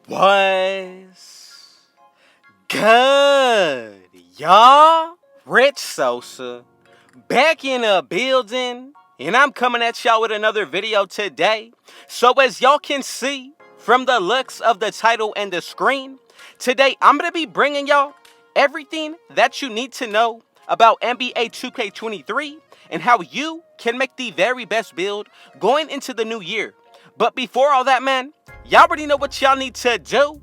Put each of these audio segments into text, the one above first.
What's good, y'all? Rich Sosa back in a building, and I'm coming at y'all with another video today. So as y'all can see from the looks of the title and the screen, today I'm going to be bringing y'all everything that you need to know about NBA 2K23 and how you can make the very best build going into the new year. But before all that, man, y'all already know what y'all need to do.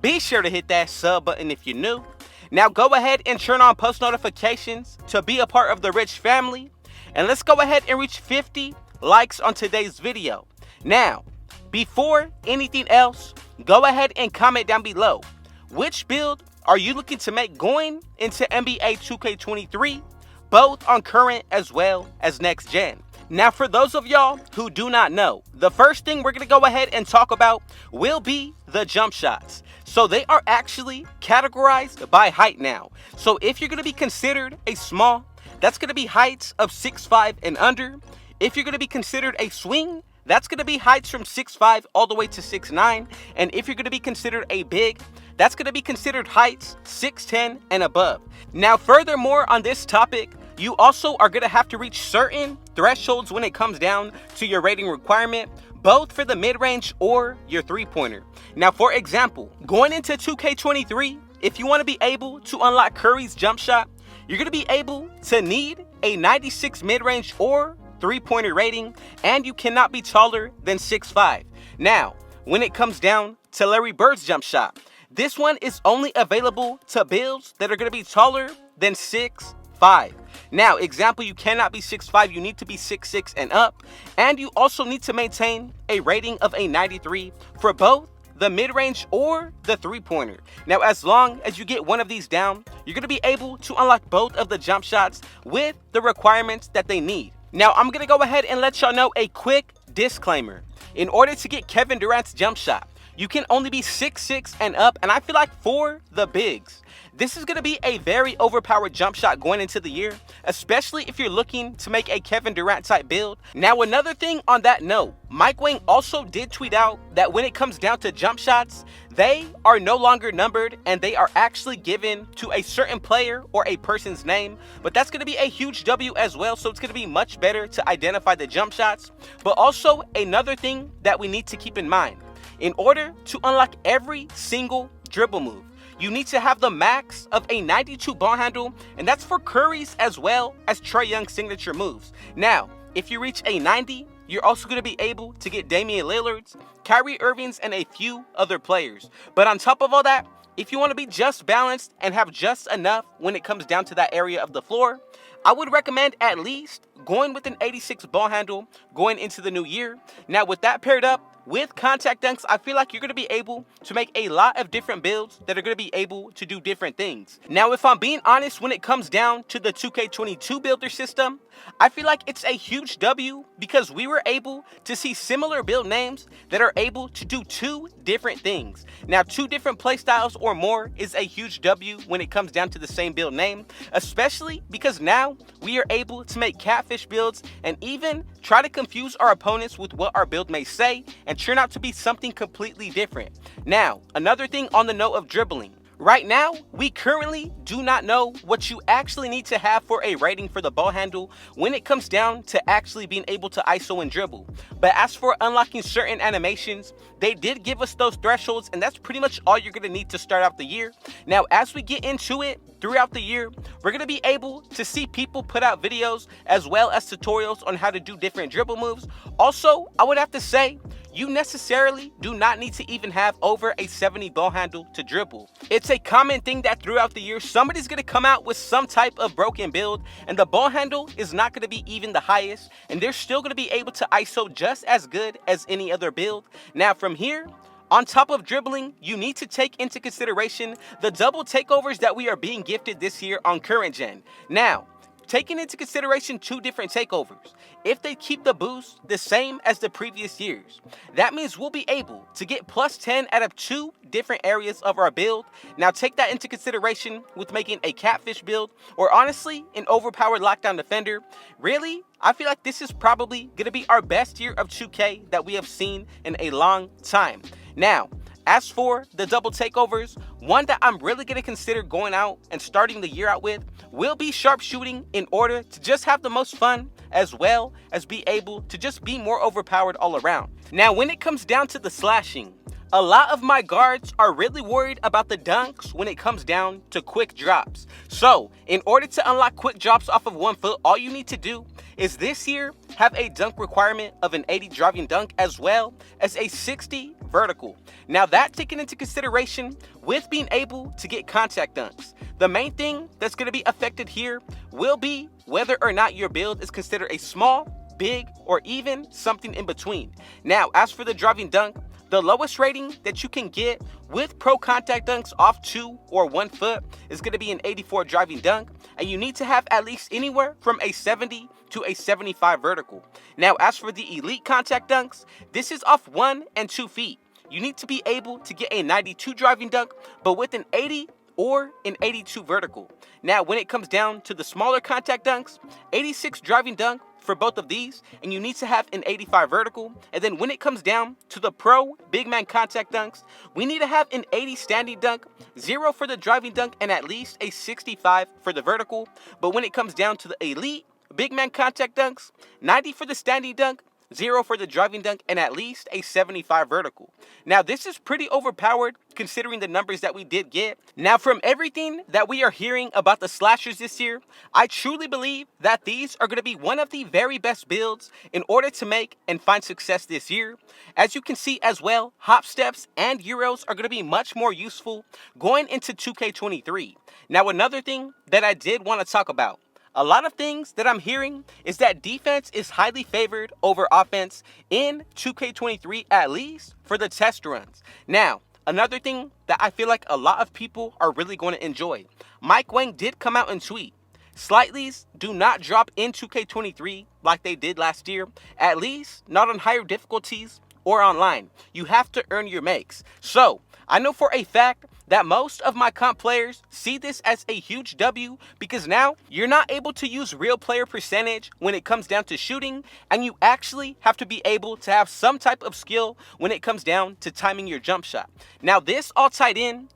Be sure to hit that sub button if you're new. Now go ahead and turn on post notifications to be a part of the Rich family. And let's go ahead and reach 50 likes on today's video. Now, before anything else, go ahead and comment down below. Which build are you looking to make going into NBA 2K23, both on current as well as next gen? Now, for those of y'all who do not know, the first thing we're going to go ahead and talk about will be the jump shots. So they are actually categorized by height now. So if you're going to be considered a small, that's going to be heights of 6'5" and under. If you're going to be considered a swing, that's going to be heights from 6'5" all the way to 6'9". And if you're going to be considered a big, that's going to be considered heights 6'10" and above. Now, furthermore on this topic, you also are going to have to reach certain thresholds when it comes down to your rating requirement, both for the mid-range or your three-pointer. Now, for example, going into 2K23, if you want to be able to unlock Curry's jump shot, you're going to be able to need a 96 mid-range or three-pointer rating, and you cannot be taller than 6'5". Now, when it comes down to Larry Bird's jump shot, this one is only available to builds that are going to be taller than 6'5". Now, example, you cannot be 6'5", you need to be 6'6" and up, and you also need to maintain a rating of a 93 for both the mid-range or the three-pointer. Now, as long as you get one of these down, you're going to be able to unlock both of the jump shots with the requirements that they need. Now, I'm going to go ahead and let y'all know a quick disclaimer. In order to get Kevin Durant's jump shot, you can only be 6'6" and up, and I feel like for the bigs, this is going to be a very overpowered jump shot going into the year, especially if you're looking to make a Kevin Durant type build. Now, another thing on that note, Mike Wang also did tweet out that when it comes down to jump shots, they are no longer numbered and they are actually given to a certain player or a person's name. But that's going to be a huge W as well, so it's going to be much better to identify the jump shots. But also another thing that we need to keep in mind, in order to unlock every single dribble move, you need to have the max of a 92 ball handle, and that's for Curry's as well as Trae Young's signature moves. Now, if you reach a 90, you're also going to be able to get Damian Lillard's, Kyrie Irving's, and a few other players. But on top of all that, if you want to be just balanced and have just enough when it comes down to that area of the floor, I would recommend at least going with an 86 ball handle going into the new year. Now, with that paired up with contact dunks, I feel like you're going to be able to make a lot of different builds that are going to be able to do different things. Now, if I'm being honest, when it comes down to the 2K22 builder system, I feel like it's a huge W because we were able to see similar build names that are able to do two different things. Now, two different playstyles or more is a huge W when it comes down to the same build name, especially because now we are able to make catfish builds and even try to confuse our opponents with what our build may say and turn out to be something completely different. Now, another thing on the note of dribbling. Right now, we currently do not know what you actually need to have for a rating for the ball handle when it comes down to actually being able to ISO and dribble. But as for unlocking certain animations, they did give us those thresholds, and that's pretty much all you're going to need to start out the year. Now, as we get into it, throughout the year, we're going to be able to see people put out videos as well as tutorials on how to do different dribble moves. Also, I would have to say, you necessarily do not need to even have over a 70 ball handle to dribble. It's a common thing that throughout the year, somebody's going to come out with some type of broken build and the ball handle is not going to be even the highest, and they're still going to be able to ISO just as good as any other build. Now, from here, on top of dribbling, you need to take into consideration the double takeovers that we are being gifted this year on current gen. Now, taking into consideration two different takeovers, if they keep the boost the same as the previous years, that means we'll be able to get plus 10 out of two different areas of our build. Now take that into consideration with making a catfish build or honestly an overpowered lockdown defender. Really, I feel like this is probably going to be our best year of 2K that we have seen in a long time. Now, As for the double takeovers, one that I'm really going to consider going out and starting the year out with will be sharpshooting in order to just have the most fun as well as be able to just be more overpowered all around. Now, when it comes down to the slashing, a lot of my guards are really worried about the dunks when it comes down to quick drops. So, in order to unlock quick drops off of 1 foot, all you need to do is this year have a dunk requirement of an 80 driving dunk as well as a 60 vertical. Now, that taken into consideration with being able to get contact dunks. The main thing that's going to be affected here will be whether or not your build is considered a small, big, or even something in between. Now, as for the driving dunk, the lowest rating that you can get with pro contact dunks off 2 or 1 foot is going to be an 84 driving dunk, and you need to have at least anywhere from a 70 to a 75 vertical. Now, as for the elite contact dunks, this is off 1 and 2 feet. You need to be able to get a 92 driving dunk, but with an 80 or an 82 vertical. Now, when it comes down to the smaller contact dunks, 86 driving dunk for both of these, and you need to have an 85 vertical. And then when it comes down to the pro big man contact dunks, we need to have an 80 standing dunk, 0 for the driving dunk, and at least a 65 for the vertical. But when it comes down to the elite big man contact dunks, 90 for the standing dunk, 0 for the driving dunk, and at least a 75 vertical. Now, this is pretty overpowered considering the numbers that we did get. Now, from everything that we are hearing about the slashers this year, I truly believe that these are going to be one of the very best builds in order to make and find success this year. As you can see as well, hop steps and euros are going to be much more useful going into 2K23. Now, another thing that I did want to talk about, a lot of things that I'm hearing is that defense is highly favored over offense in 2K23, at least for the test runs. Now, another thing that I feel like a lot of people are really going to enjoy. Mike Wang did come out and tweet, slightlies do not drop in 2K23 like they did last year, at least not on higher difficulties or online. You have to earn your makes. So, I know for a fact that most of my comp players see this as a huge W because now you're not able to use real player percentage when it comes down to shooting, and you actually have to be able to have some type of skill when it comes down to timing your jump shot. Now, this all tied in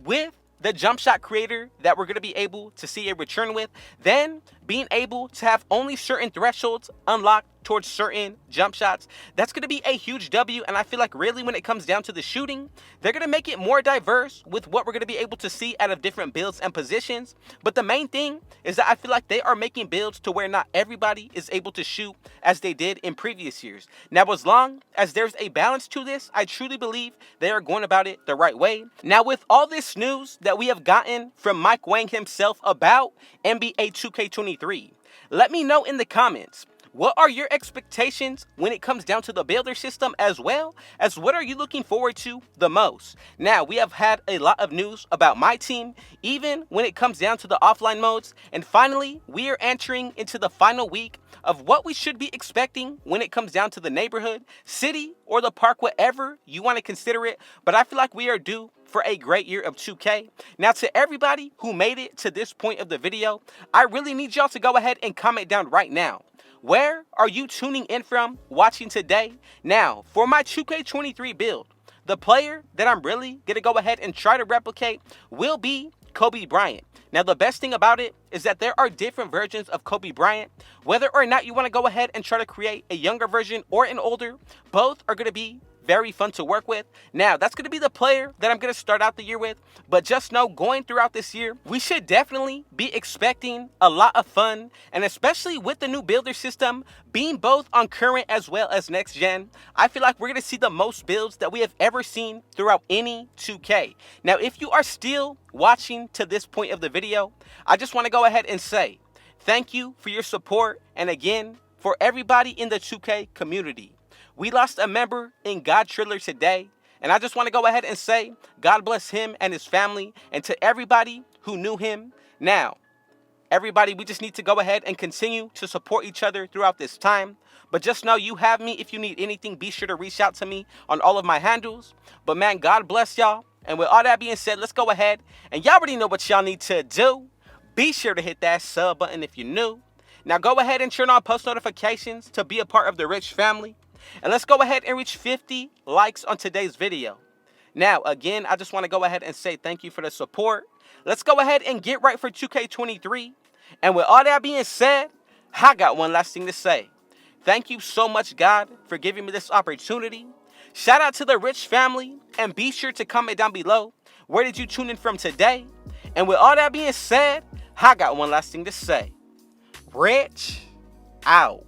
with the jump shot creator that we're going to be able to see a return with, then being able to have only certain thresholds unlocked towards certain jump shots. That's going to be a huge W, and I feel like really when it comes down to the shooting, they're going to make it more diverse with what we're going to be able to see out of different builds and positions. But the main thing is that I feel like they are making builds to where not everybody is able to shoot as they did in previous years. Now, as long as there's a balance to this, I truly believe they are going about it the right way. Now, with all this news that we have gotten from Mike Wang himself about NBA 2K23, let me know in the comments, what are your expectations when it comes down to the builder system, as well as what are you looking forward to the most? Now, we have had a lot of news about MYTEAM, even when it comes down to the offline modes. And finally, we are entering into the final week of what we should be expecting when it comes down to the neighborhood, city, or the park, whatever you want to consider it. But I feel like we are due for a great year of 2K. Now, to everybody who made it to this point of the video, I really need y'all to go ahead and comment down right now. Where are you tuning in from, watching today? Now, for my 2K23 build, the player that I'm really going to go ahead and try to replicate will be Kobe Bryant. Now, the best thing about it is that there are different versions of Kobe Bryant. Whether or not you want to go ahead and try to create a younger version or an older, both are going to be very fun to work with. Now, that's going to be the player that I'm going to start out the year with, but just know going throughout this year, we should definitely be expecting a lot of fun, and especially with the new builder system being both on current as well as next gen, I feel like we're going to see the most builds that we have ever seen throughout any 2K. Now, if you are still watching to this point of the video, I just want to go ahead and say thank you for your support, and again, for everybody in the 2K community. We lost a member in God Triller today, and I just want to go ahead and say God bless him and his family, and to everybody who knew him. Now, everybody, we just need to go ahead and continue to support each other throughout this time. But just know you have me. If you need anything, be sure to reach out to me on all of my handles. But man, God bless y'all. And with all that being said, let's go ahead, and y'all already know what y'all need to do. Be sure to hit that sub button if you're new. Now go ahead and turn on post notifications to be a part of the Rich family. And let's go ahead and reach 50 likes on today's video. Now, again, I just want to go ahead and say thank you for the support. Let's go ahead and get right for 2K23. And with all that being said, I got one last thing to say. Thank you so much, God, for giving me this opportunity. Shout out to the Rich family, and be sure to comment down below, where did you tune in from today? And with all that being said, I got one last thing to say. Rich out.